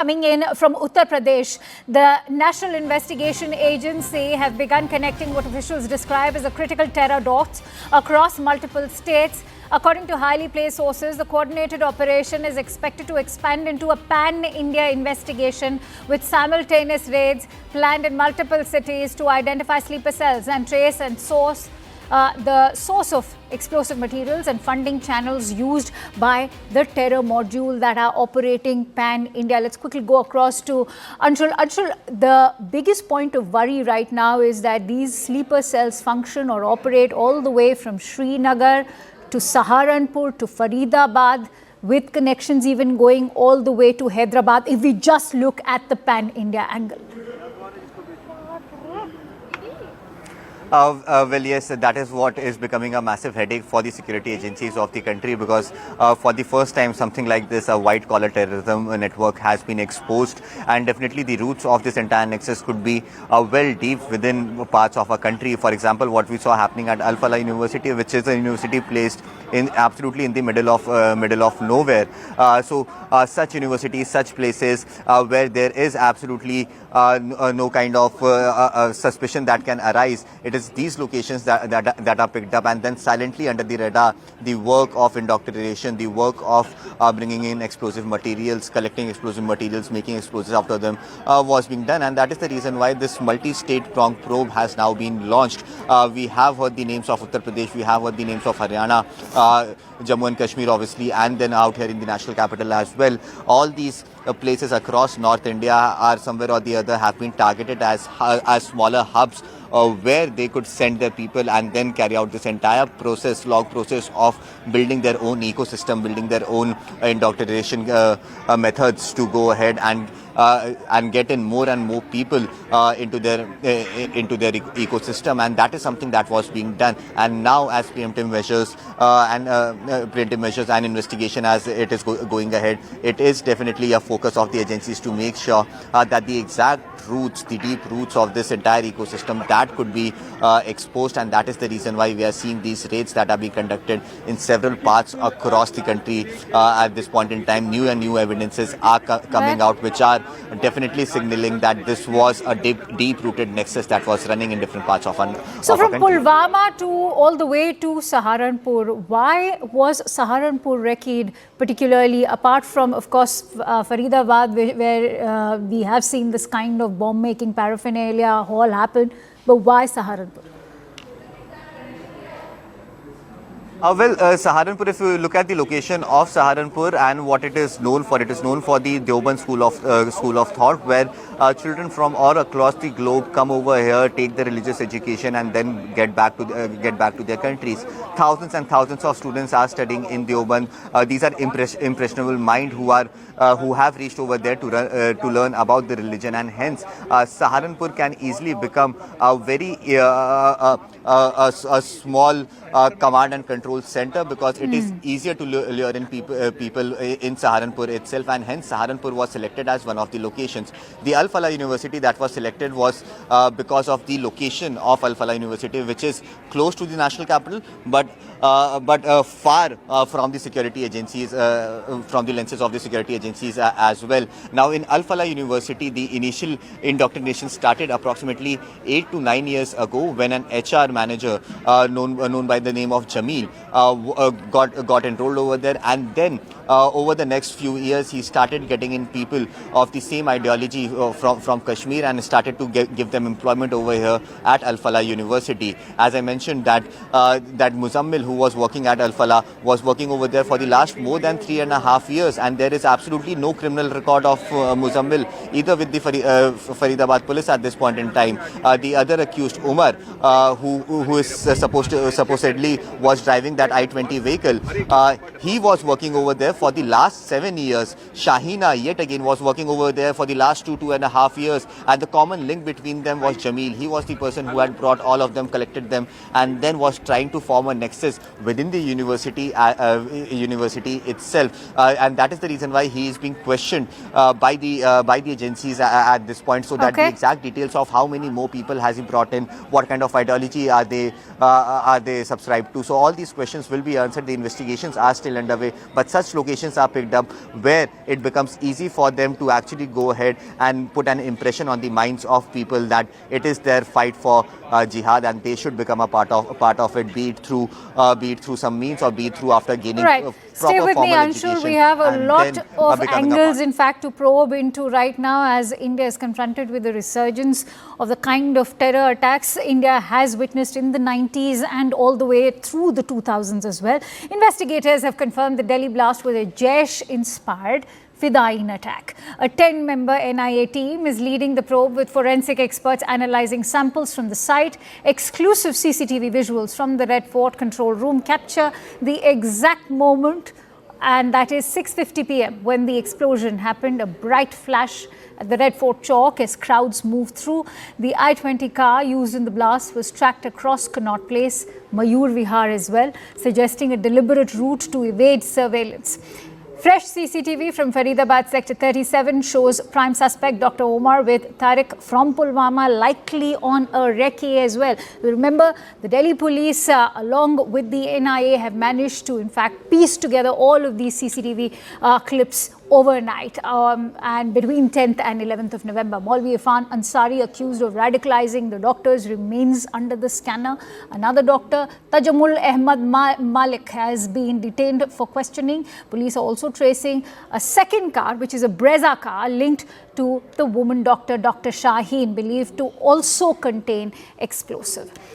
Coming in from Uttar Pradesh, the National Investigation Agency have begun connecting what officials describe as a critical terror dots across multiple states. According to highly placed sources, the coordinated operation is expected to expand into a pan-India investigation with simultaneous raids planned in multiple cities to identify sleeper cells and trace and source the source of explosive materials and funding channels used by the terror module that are operating pan-India. Let's quickly go across to Anshul. Anshul, the biggest point of worry right now is that these sleeper cells function or operate all the way from Srinagar to Saharanpur to Faridabad, with connections even going all the way to Hyderabad if we just look at the pan-India angle. Well, yes, that is what is becoming a massive headache for the security agencies of the country, because for the first time something like this, a white-collar terrorism network has been exposed, and definitely the roots of this entire nexus could be well deep within parts of our country. For example, what we saw happening at Al Falah University, which is a university placed absolutely in the middle of nowhere. So such universities, such places where there is absolutely no kind of suspicion that can arise, it is these locations that are picked up, and then silently under the radar, the work of indoctrination, the work of bringing in explosive materials, collecting explosive materials, making explosives after them was being done. And that is the reason why this multi-state pronged probe has now been launched. We have heard the names of Uttar Pradesh, we have heard the names of Haryana, Jammu and Kashmir obviously, and then out here in the national capital as well. All these places across North India are somewhere or the other have been targeted as smaller hubs where they could send their people and then carry out this entire log process of building their own ecosystem, building their own indoctrination methods to go ahead and get in more and more people into their ecosystem. And that is something that was being done. And now, as preemptive measures and investigation as it is going ahead, it is definitely a focus of the agencies to make sure that the exact roots, the deep roots of this entire ecosystem, that could be exposed. And that is the reason why we are seeing these raids that are being conducted in several parts across the country at this point in time. New evidences are coming out, which are definitely signaling that this was a deep-rooted nexus that was running in different parts of our country. So from Pulwama to all the way to Saharanpur, why was Saharanpur recce particularly, apart from, of course, Faridabad, where we have seen this kind of bomb-making paraphernalia all happen, but why Saharanpur? Saharanpur, if you look at the location of Saharanpur and what it is known for the Deoband school of thought, where children from all across the globe come over here, take their religious education, and then get back to their countries. Thousands and thousands of students are studying in Deoband. These are impressionable mind who have reached over there to learn about the religion, and hence Saharanpur can easily become a very a small command and control center, because it is easier to lure in people in Saharanpur itself, and hence Saharanpur was selected as one of the locations. The Al Falah University that was selected was because of the location of Al Falah University, which is close to the national capital, but far from the security agencies, from the lenses of the security agencies as well. Now, in Al Falah University, the initial indoctrination started approximately 8 to 9 years ago, when an HR manager known by the name of Jamil got enrolled over there, and then over the next few years he started getting in people of the same ideology from Kashmir, and started to give them employment over here at Al Falah University. As I mentioned, that Muzammil, who was working at Al Falah, was working over there for the last more than 3.5 years, and there is absolutely no criminal record of Muzammil either with the Faridabad police at this point in time. The other accused, Umar, who is supposedly was driving that I-20 vehicle, he was working over there for the last 7 years. Shahina, yet again, was working over there for the last 2.5 years, and the common link between them was Jamil. He was the person who had brought all of them, collected them, and then was trying to form a nexus within the university itself, and that is the reason why he is being questioned by the agencies at this point, so that the exact details of how many more people has he brought in, what kind of ideology are they subscribed to. So all these questions will be answered. The investigations are still underway, but such locations are picked up where it becomes easy for them to actually go ahead and put an impression on the minds of people that it is their fight for jihad, and they should become a part of it, be it through some means, or be it through after gaining proper Stay with me, formal Anshul. education. We have a lot of angles, in fact, to probe into right now, as India is confronted with the resurgence of the kind of terror attacks India has witnessed in the 90s and all the way through the 2000s as well. Investigators have confirmed the Delhi blast was a Jaish-inspired Fidain attack. A 10-member NIA team is leading the probe, with forensic experts analyzing samples from the site. Exclusive CCTV visuals from the Red Fort control room capture the exact moment, and that is 6:50 p.m. when the explosion happened. A bright flash at the Red Fort Chalk as crowds moved through. The I-20 car used in the blast was tracked across Connaught Place, Mayur Vihar as well, suggesting a deliberate route to evade surveillance. Fresh CCTV from Faridabad Sector 37 shows prime suspect Dr. Omar with Tariq from Pulwama likely on a recce as well. Remember, the Delhi police along with the NIA have managed to in fact piece together all of these CCTV clips overnight, and between 10th and 11th of November. Maulvi Irfan Ansari, accused of radicalizing the doctors, remains under the scanner. Another doctor, Tajamul Ahmad Malik, has been detained for questioning. Police are also tracing a second car, which is a Brezza car, linked to the woman doctor, Dr. Shaheen, believed to also contain explosive.